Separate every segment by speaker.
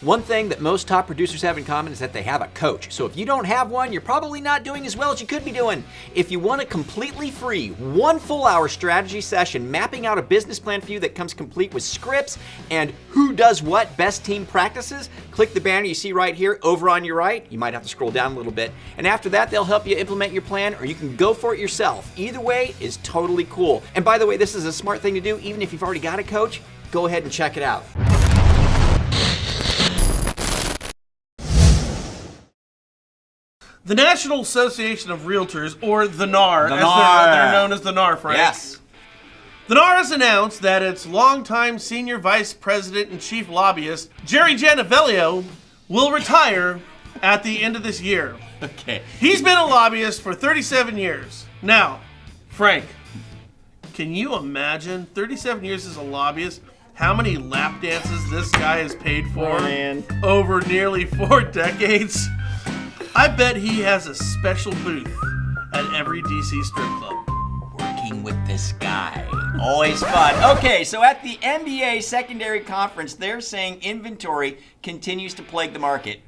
Speaker 1: One thing that most top producers have in common is that they have a coach. So if you don't have one, you're probably not doing as well as you could be doing. If you want a completely free, 1 full hour strategy session mapping out a business plan for you that comes complete with scripts and who does what best team practices, click the banner you see right here over on your right. You might have to scroll down a little bit. And after that, they'll help you implement your plan, or you can go for it yourself. Either way is totally cool. And by the way, this is a smart thing to do. Even if you've already got a coach, go ahead and check it out.
Speaker 2: The National Association of Realtors, or the NAR, as they're known as the NAR, Frank.
Speaker 1: Yes.
Speaker 2: The NAR has announced that its longtime senior vice president and chief lobbyist, Jerry Giannavelio, will retire at the end of this year.
Speaker 1: Okay.
Speaker 2: He's been a lobbyist for 37 years. Now, Frank, can you imagine 37 years as a lobbyist? How many lap dances this guy has paid for over nearly 4 decades? I bet he has a special booth at every DC strip club.
Speaker 1: Working with this guy. Always fun. Okay, so at the NBA secondary conference, they're saying inventory continues to plague the market.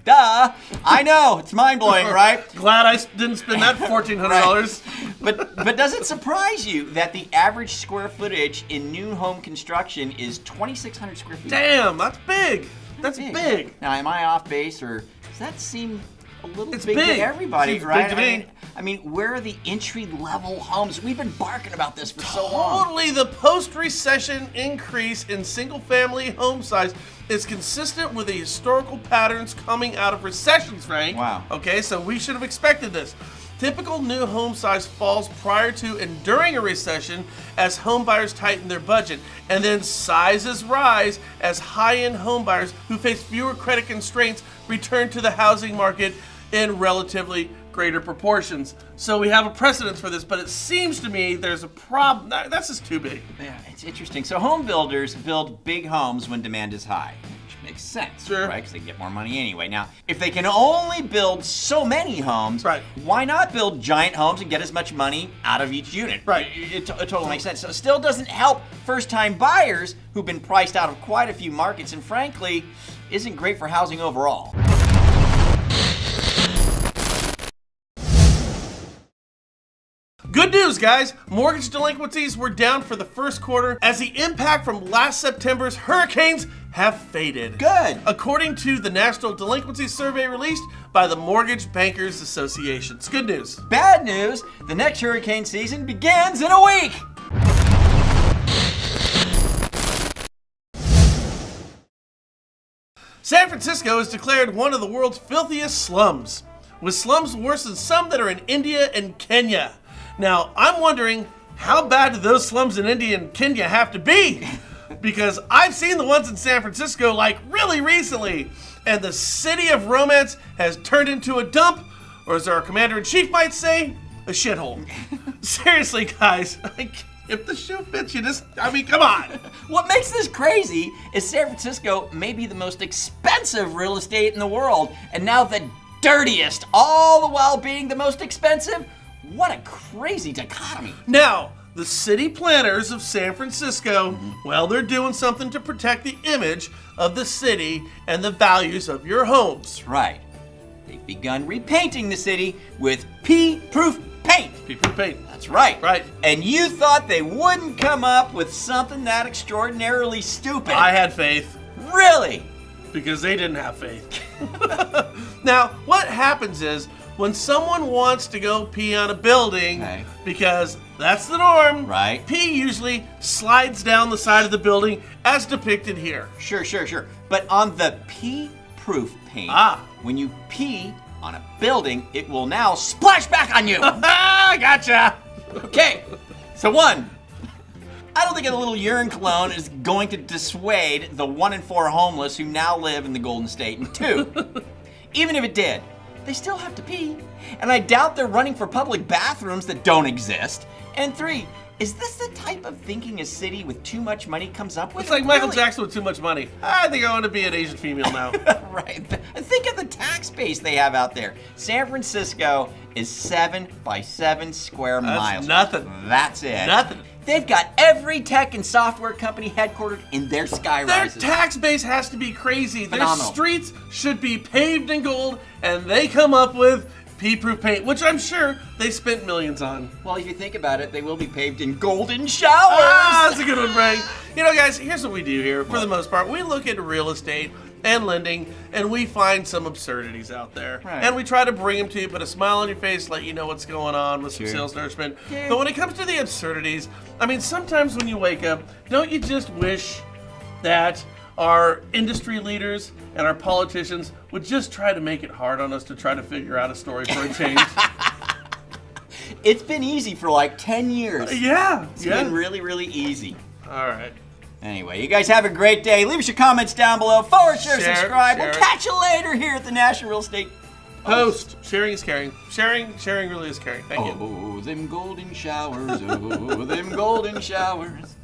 Speaker 1: Duh. I know, it's mind-blowing, right?
Speaker 2: Glad I didn't spend that $1,400.
Speaker 1: Right. But does it surprise you that the average square footage in new home construction is 2,600 square feet?
Speaker 2: Damn, that's big. That's big.
Speaker 1: Now, am I off base, or does that seem a little
Speaker 2: it's
Speaker 1: big to everybody,
Speaker 2: Seems
Speaker 1: right?
Speaker 2: Big to me.
Speaker 1: I mean, where are the entry-level homes? We've been barking about this for so long.
Speaker 2: Totally. The post-recession increase in single-family home size is consistent with the historical patterns coming out of recessions, Frank.
Speaker 1: Wow.
Speaker 2: Okay, so we should have expected this. Typical new home size falls prior to and during a recession as home buyers tighten their budget, and then sizes rise as high-end home buyers who face fewer credit constraints return to the housing market in relatively greater proportions. So we have a precedence for this, but it seems to me there's a problem. That's just too big.
Speaker 1: Yeah, it's interesting. So home builders build big homes when demand is high, which makes sense,
Speaker 2: Sure.
Speaker 1: right? Because they get more money anyway. Now, if they can only build so many homes,
Speaker 2: Right.
Speaker 1: why not build giant homes and get as much money out of each unit?
Speaker 2: Right.
Speaker 1: It totally makes sense. So it still doesn't help first-time buyers who've been priced out of quite a few markets, and frankly, isn't great for housing overall.
Speaker 2: Good news, guys. Mortgage delinquencies were down for the first quarter as the impact from last September's hurricanes have faded.
Speaker 1: Good.
Speaker 2: According to the National Delinquency Survey released by the Mortgage Bankers Association. It's good news.
Speaker 1: Bad news, the next hurricane season begins in a week.
Speaker 2: San Francisco is declared one of the world's filthiest slums, with slums worse than some that are in India and Kenya. Now, I'm wondering, how bad do those slums in India and Kenya have to be? Because I've seen the ones in San Francisco, like, really recently, and the city of romance has turned into a dump, or as our commander-in-chief might say, a shithole. Seriously, guys, if the shoe fits you, come on.
Speaker 1: What makes this crazy is San Francisco may be the most expensive real estate in the world, and now the dirtiest, all the while being the most expensive? What a crazy dichotomy.
Speaker 2: Now, the city planners of San Francisco, well, they're doing something to protect the image of the city and the values of your homes.
Speaker 1: That's right. They've begun repainting the city with pea-proof paint.
Speaker 2: Pea-proof paint.
Speaker 1: That's right.
Speaker 2: Right.
Speaker 1: And you thought they wouldn't come up with something that extraordinarily stupid.
Speaker 2: I had faith.
Speaker 1: Really?
Speaker 2: Because they didn't have faith. Now, what happens is, when someone wants to go pee on a building,
Speaker 1: Okay.
Speaker 2: because that's the norm,
Speaker 1: Right.
Speaker 2: pee usually slides down the side of the building as depicted here.
Speaker 1: Sure. But on the pea-proof paint, when you pee on a building, it will now splash back on you.
Speaker 2: Gotcha.
Speaker 1: Okay, so 1, I don't think a little urine cologne is going to dissuade the 1 in 4 homeless who now live in the Golden State. And 2, even if it did, they still have to pee. And I doubt they're running for public bathrooms that don't exist. And 3, is this the type of thinking a city with too much money comes up with?
Speaker 2: It's like Michael
Speaker 1: Really?
Speaker 2: Jackson with too much money. I think I want to be an Asian female now.
Speaker 1: Right. Think of the tax base they have out there. San Francisco is 7 by 7 square miles.
Speaker 2: Nothing.
Speaker 1: That's it.
Speaker 2: Nothing.
Speaker 1: They've got every tech and software company headquartered in their sky
Speaker 2: Their
Speaker 1: rises.
Speaker 2: tax base has to be crazy.
Speaker 1: Phenomenal.
Speaker 2: Their streets should be paved in gold, and they come up with pea-proof paint, which I'm sure they spent millions on.
Speaker 1: Well, if you think about it, they will be paved in golden showers.
Speaker 2: Ah, that's a good one, Frank. You know, guys, here's what we do here. For the most part, we look at real estate and lending, and we find some absurdities out there.
Speaker 1: Right.
Speaker 2: And we try to bring them to you, put a smile on your face, let you know what's going on with some
Speaker 1: Sure.
Speaker 2: sales nourishment.
Speaker 1: Yeah.
Speaker 2: But when it comes to the absurdities, I mean, sometimes when you wake up, don't you just wish that our industry leaders and our politicians would just try to make it hard on us to try to figure out a story for a change?
Speaker 1: It's been easy for like 10 years.
Speaker 2: Yeah.
Speaker 1: It's been really, really easy.
Speaker 2: All right.
Speaker 1: Anyway, you guys have a great day. Leave us your comments down below. Forward, share, subscribe. We'll
Speaker 2: share.
Speaker 1: catch you later here at the National Real Estate
Speaker 2: Post. Sharing is caring. Sharing really is caring. Thank you.
Speaker 1: Oh, them golden showers. Oh, them golden showers.